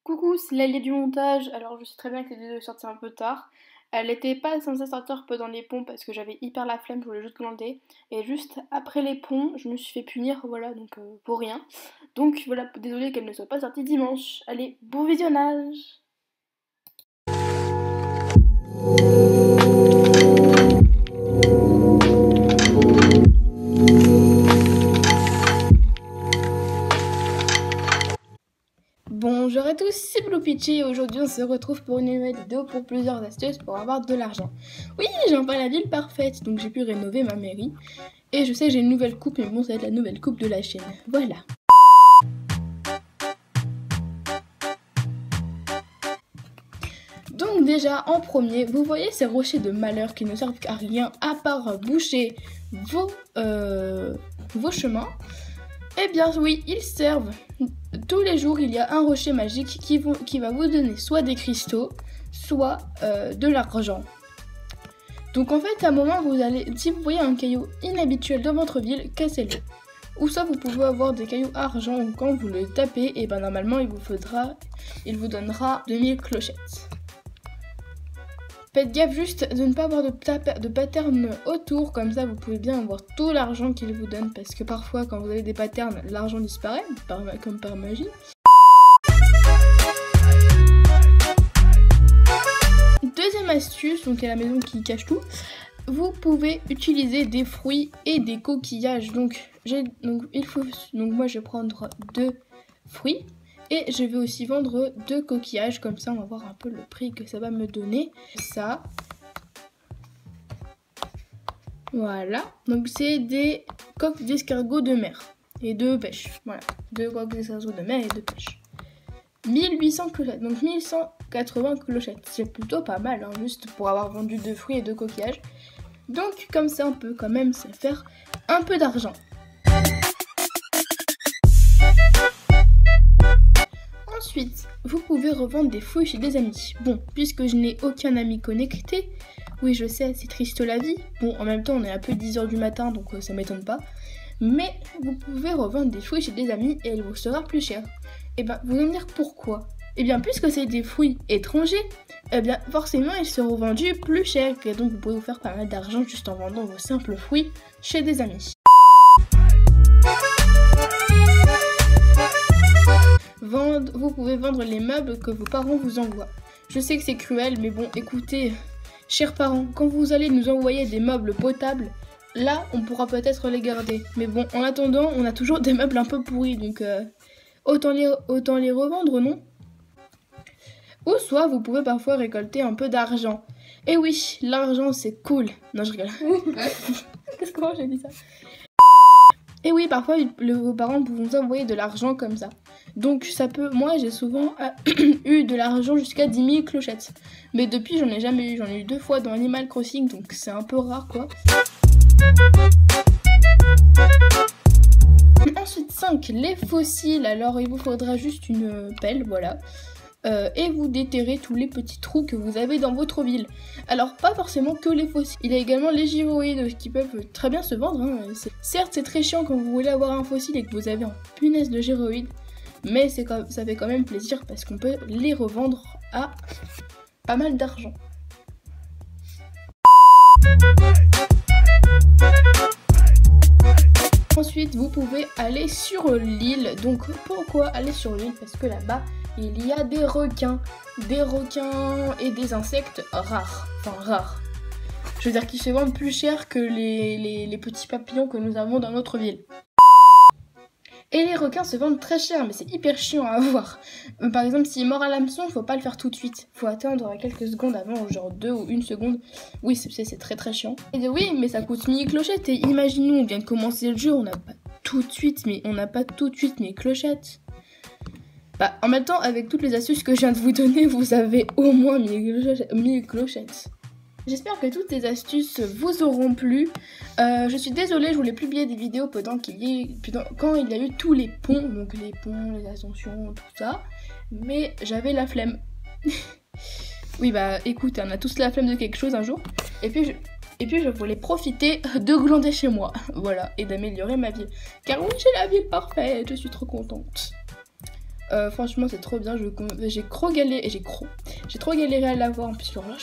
Coucou, c'est Lalia du montage. Alors je sais très bien que les vidéos sortent un peu tard. Elle n'était pas censée sortir peu dans les ponts parce que j'avais hyper la flemme, je voulais juste glander. Et juste après les ponts, je me suis fait punir, voilà, donc pour rien. Donc voilà, désolée qu'elle ne soit pas sortie dimanche. Allez, bon visionnage! Bonjour à tous, c'est Blue Peachy et aujourd'hui on se retrouve pour une nouvelle vidéo pour plusieurs astuces pour avoir de l'argent. Oui, j'ai enfin la ville parfaite, donc j'ai pu rénover ma mairie. Et je sais que j'ai une nouvelle coupe, mais bon, ça va être la nouvelle coupe de la chaîne. Voilà. Donc déjà, en premier, vous voyez ces rochers de malheur qui ne servent à rien à part boucher vos chemins. Eh bien oui, ils servent. Tous les jours, il y a un rocher magique qui va vous donner soit des cristaux, soit de l'argent. Donc en fait, à un moment, si vous voyez un caillou inhabituel dans votre ville, cassez-le. Ou soit vous pouvez avoir des cailloux argent, ou quand vous le tapez, et ben normalement, il vous donnera 2000 clochettes. Faites gaffe juste de ne pas avoir de pattern autour, comme ça vous pouvez bien avoir tout l'argent qu'il vous donne, parce que parfois quand vous avez des patterns, l'argent disparaît, comme par magie. Deuxième astuce, donc il y a la maison qui cache tout, vous pouvez utiliser des fruits et des coquillages. Donc moi je vais prendre 2 fruits. Et je vais aussi vendre 2 coquillages, comme ça on va voir un peu le prix que ça va me donner. Ça. Voilà. Donc c'est des coques d'escargot de mer et de pêche. Voilà. 2 coques d'escargot de mer et de pêche. 1800 clochettes, donc 1180 clochettes. C'est plutôt pas mal, hein, juste pour avoir vendu 2 fruits et 2 coquillages. Donc comme ça on peut quand même se faire un peu d'argent. Ensuite, vous pouvez revendre des fouilles chez des amis. Bon, puisque je n'ai aucun ami connecté, oui je sais, c'est triste la vie. Bon, en même temps on est un peu 10h du matin, donc ça m'étonne pas. Mais vous pouvez revendre des fouilles chez des amis et elles vous sera plus cher. Et ben, vous allez me dire pourquoi? Et bien, puisque c'est des fruits étrangers, eh bien forcément ils seront vendus plus cher. Et donc vous pouvez vous faire pas mal d'argent juste en vendant vos simples fruits chez des amis. Vous pouvez vendre les meubles que vos parents vous envoient. Je sais que c'est cruel, mais bon, écoutez, chers parents, quand vous allez nous envoyer des meubles potables, là, on pourra peut-être les garder. Mais bon, en attendant, on a toujours des meubles un peu pourris, donc autant les revendre, non? Ou soit, vous pouvez parfois récolter un peu d'argent. Et oui, l'argent, c'est cool. Non, je rigole. Qu'est-ce que j'ai dit ça? Et oui, parfois, vos parents vous envoyer de l'argent comme ça. Donc ça peut, moi j'ai souvent eu de l'argent jusqu'à 10 000 clochettes. Mais depuis j'en ai jamais eu, j'en ai eu 2 fois dans Animal Crossing, donc c'est un peu rare quoi. Ensuite 5, les fossiles. Alors il vous faudra juste une pelle, voilà. Et vous déterrez tous les petits trous que vous avez dans votre ville. Alors pas forcément que les fossiles, il y a également les gyroïdes qui peuvent très bien se vendre, hein. Certes c'est très chiant quand vous voulez avoir un fossile et que vous avez un punaise de gyroïde, mais ça fait quand même plaisir parce qu'on peut les revendre à pas mal d'argent. Ensuite, vous pouvez aller sur l'île. Donc, pourquoi aller sur l'île? Parce que là-bas, il y a des requins et des insectes rares. Enfin, rares. Je veux dire qu'ils se vendent plus cher que les petits papillons que nous avons dans notre ville. Et les requins se vendent très cher, mais c'est hyper chiant à avoir. Par exemple, s'il mord à l'hameçon, faut pas le faire tout de suite. Faut attendre quelques secondes avant, genre 2 ou 1 seconde. Oui, c'est très très chiant. Et oui, mais ça coûte 1000 clochettes. Et imaginons, on vient de commencer le jeu, on n'a pas tout de suite mes clochettes. Bah, en même temps, avec toutes les astuces que je viens de vous donner, vous avez au moins 1000 clochettes. J'espère que toutes les astuces vous auront plu. Je suis désolée, je voulais publier des vidéos quand il y a eu tous les ponts, donc les ponts, les ascensions, tout ça. Mais j'avais la flemme. Oui bah écoute, on a tous la flemme de quelque chose un jour. Et puis je voulais profiter de glander chez moi, voilà, et d'améliorer ma vie. Car oui, j'ai la ville parfaite, je suis trop contente. Franchement c'est trop bien, j'ai trop galéré à l'avoir. En plus alors là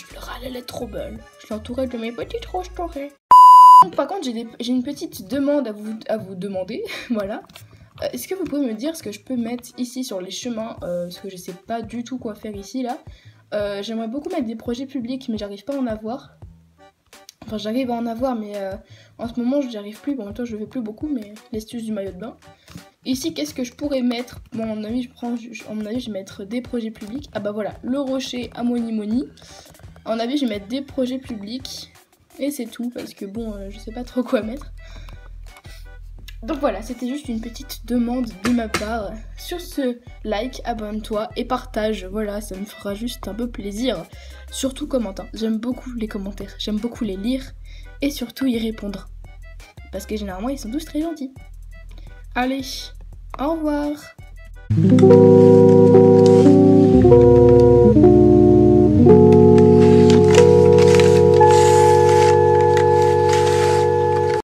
elle est trop belle. Je l'entourais de mes petites roches dorées. Par contre j'ai une petite demande à vous demander. Voilà. Est-ce que vous pouvez me dire ce que je peux mettre ici sur les chemins, parce que je sais pas du tout quoi faire ici là. J'aimerais beaucoup mettre des projets publics mais j'arrive pas à en avoir. Enfin j'arrive à en avoir mais en ce moment j'y arrive plus. Bon en même temps je fais plus beaucoup mais l'astuce du maillot de bain. Ici qu'est-ce que je pourrais mettre? Bon à mon avis je vais mettre des projets publics. Ah bah voilà, le rocher à Moni. À mon avis je vais mettre des projets publics. Et c'est tout parce que bon je sais pas trop quoi mettre. Donc voilà, c'était juste une petite demande de ma part. Sur ce, like, abonne-toi et partage. Voilà, ça me fera juste un peu plaisir. Surtout commente. J'aime beaucoup les commentaires, j'aime beaucoup les lire et surtout y répondre. Parce que généralement, ils sont tous très gentils. Allez, au revoir.